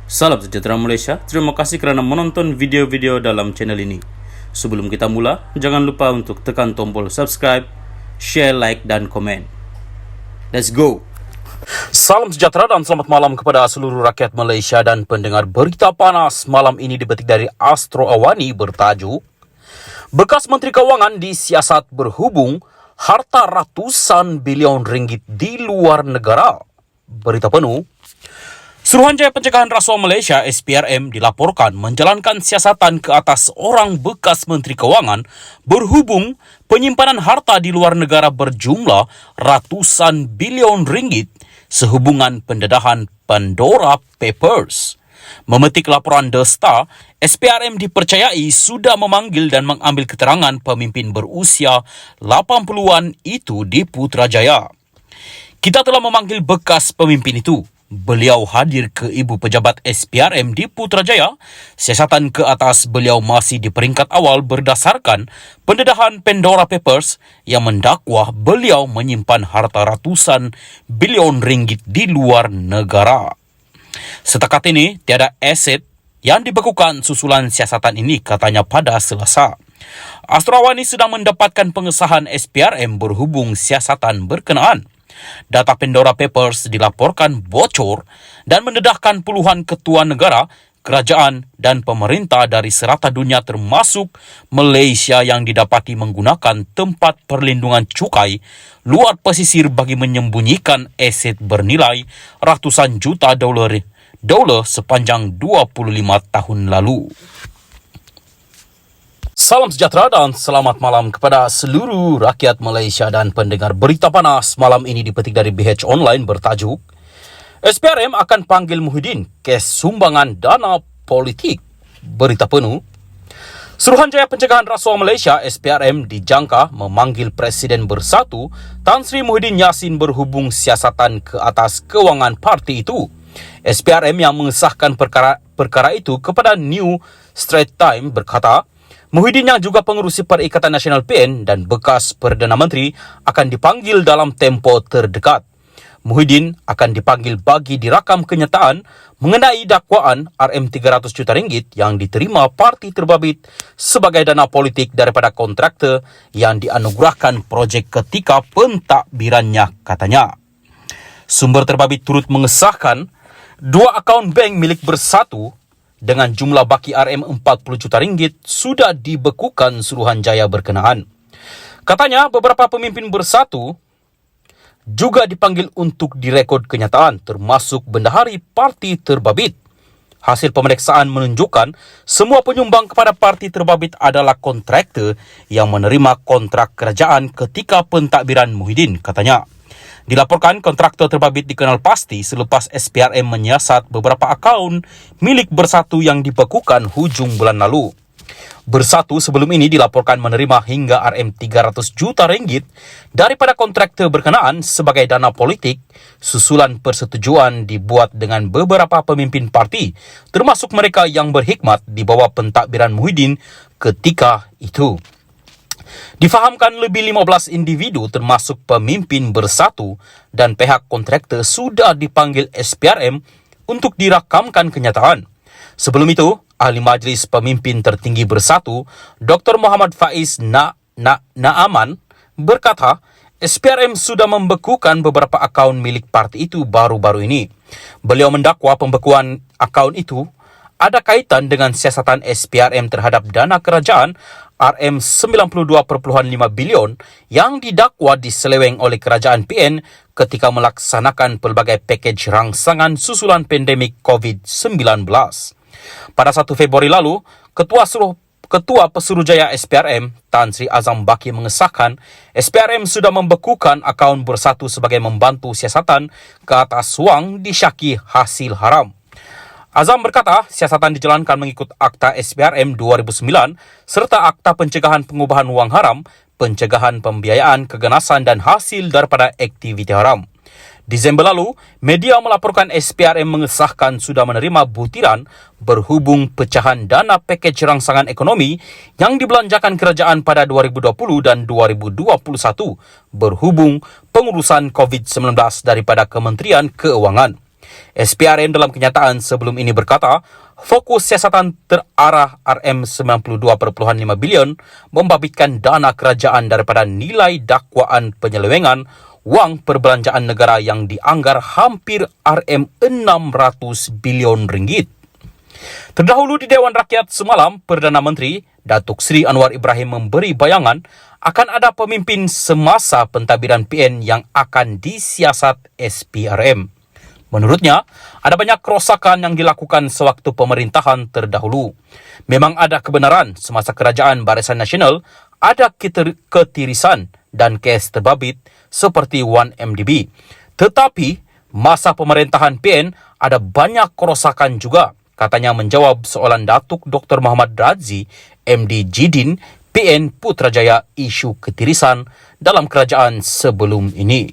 Salam sejahtera Malaysia, terima kasih kerana menonton video-video dalam channel ini. Sebelum kita mula, jangan lupa untuk tekan tombol subscribe, share, like dan komen. Let's go! Salam sejahtera dan selamat malam kepada seluruh rakyat Malaysia dan pendengar berita panas malam ini dipetik dari Astro Awani bertajuk Bekas Menteri Kewangan disiasat berhubung harta ratusan bilion ringgit di luar negara. Berita penuh. Suruhanjaya Pencegahan Rasuah Malaysia SPRM dilaporkan menjalankan siasatan ke atas orang bekas Menteri Kewangan berhubung penyimpanan harta di luar negara berjumlah ratusan bilion ringgit sehubungan pendedahan Pandora Papers. Memetik laporan The Star, SPRM dipercayai sudah memanggil dan mengambil keterangan pemimpin berusia 80-an itu di Putrajaya. Kita telah memanggil bekas pemimpin itu. Beliau hadir ke ibu pejabat SPRM di Putrajaya. Siasatan ke atas beliau masih di peringkat awal berdasarkan pendedahan Pandora Papers yang mendakwa beliau menyimpan harta ratusan bilion ringgit di luar negara. Setakat ini, tiada aset yang dibekukan susulan siasatan ini, katanya pada Selasa. Astro Awani sedang mendapatkan pengesahan SPRM berhubung siasatan berkenaan. Data Pandora Papers dilaporkan bocor dan mendedahkan puluhan ketua negara, kerajaan dan pemerintah dari serata dunia termasuk Malaysia yang didapati menggunakan tempat perlindungan cukai luar pesisir bagi menyembunyikan aset bernilai ratusan juta dolar sepanjang 25 tahun lalu. Salam sejahtera dan selamat malam kepada seluruh rakyat Malaysia dan pendengar berita panas malam ini dipetik dari BH Online bertajuk SPRM akan panggil Muhyiddin kes sumbangan dana politik. Berita penuh. Suruhanjaya Pencegahan Rasuah Malaysia SPRM dijangka memanggil Presiden Bersatu Tan Sri Muhyiddin Yassin berhubung siasatan ke atas kewangan parti itu. SPRM yang mengesahkan perkara itu kepada New Straits Times berkata, Muhyiddin yang juga pengerusi Perikatan Nasional PN dan bekas Perdana Menteri akan dipanggil dalam tempoh terdekat. Muhyiddin akan dipanggil bagi dirakam kenyataan mengenai dakwaan RM300 juta ringgit yang diterima parti terbabit sebagai dana politik daripada kontraktor yang dianugerahkan projek ketika pentadbirannya, katanya. Sumber terbabit turut mengesahkan 2 akaun bank milik Bersatu dengan jumlah baki RM40 juta ringgit sudah dibekukan Suruhanjaya berkenaan. Katanya beberapa pemimpin Bersatu juga dipanggil untuk direkod kenyataan termasuk bendahari parti terbabit. Hasil pemeriksaan menunjukkan semua penyumbang kepada parti terbabit adalah kontraktor yang menerima kontrak kerajaan ketika pentadbiran Muhyiddin, katanya. Dilaporkan kontraktor terbabit dikenal pasti selepas SPRM menyiasat beberapa akaun milik Bersatu yang dibekukan hujung bulan lalu. Bersatu sebelum ini dilaporkan menerima hingga RM300 juta ringgit daripada kontraktor berkenaan sebagai dana politik susulan persetujuan dibuat dengan beberapa pemimpin parti termasuk mereka yang berkhidmat di bawah pentadbiran Muhyiddin ketika itu. Difahamkan lebih 15 individu termasuk pemimpin Bersatu dan pihak kontraktor sudah dipanggil SPRM untuk dirakamkan kenyataan. Sebelum itu, Ahli Majlis Pemimpin Tertinggi Bersatu, Dr. Muhammad Faiz Naaman berkata, SPRM sudah membekukan beberapa akaun milik parti itu baru-baru ini. Beliau mendakwa pembekuan akaun itu ada kaitan dengan siasatan SPRM terhadap dana kerajaan RM92.5 bilion yang didakwa diseleweng oleh kerajaan PN ketika melaksanakan pelbagai pakej rangsangan susulan pandemik COVID-19. Pada 1 Februari lalu, Ketua Pesuruhjaya SPRM Tan Sri Azam Baki mengesahkan SPRM sudah membekukan akaun Bersatu sebagai membantu siasatan ke atas wang disyaki hasil haram. Azam berkata, siasatan dijalankan mengikut Akta SPRM 2009 serta Akta Pencegahan Pengubahan Wang Haram, Pencegahan Pembiayaan Keganasan dan Hasil daripada Aktiviti Haram. Disember lalu, media melaporkan SPRM mengesahkan sudah menerima butiran berhubung pecahan dana pakej rangsangan ekonomi yang dibelanjakan kerajaan pada 2020 dan 2021 berhubung pengurusan COVID-19 daripada Kementerian Keuangan. SPRM dalam kenyataan sebelum ini berkata, fokus siasatan terarah RM92.5 bilion membabitkan dana kerajaan daripada nilai dakwaan penyelewengan wang perbelanjaan negara yang dianggar hampir RM600 bilion ringgit. Terdahulu di Dewan Rakyat semalam, Perdana Menteri Datuk Seri Anwar Ibrahim memberi bayangan akan ada pemimpin semasa pentadbiran PN yang akan disiasat SPRM. Menurutnya, ada banyak kerosakan yang dilakukan sewaktu pemerintahan terdahulu. Memang ada kebenaran semasa kerajaan Barisan Nasional ada ketirisan dan kes terbabit seperti 1MDB. Tetapi, masa pemerintahan PN ada banyak kerosakan juga. Katanya menjawab soalan Datuk Dr. Muhammad Radzi, MD Jidin, PN Putrajaya isu ketirisan dalam kerajaan sebelum ini.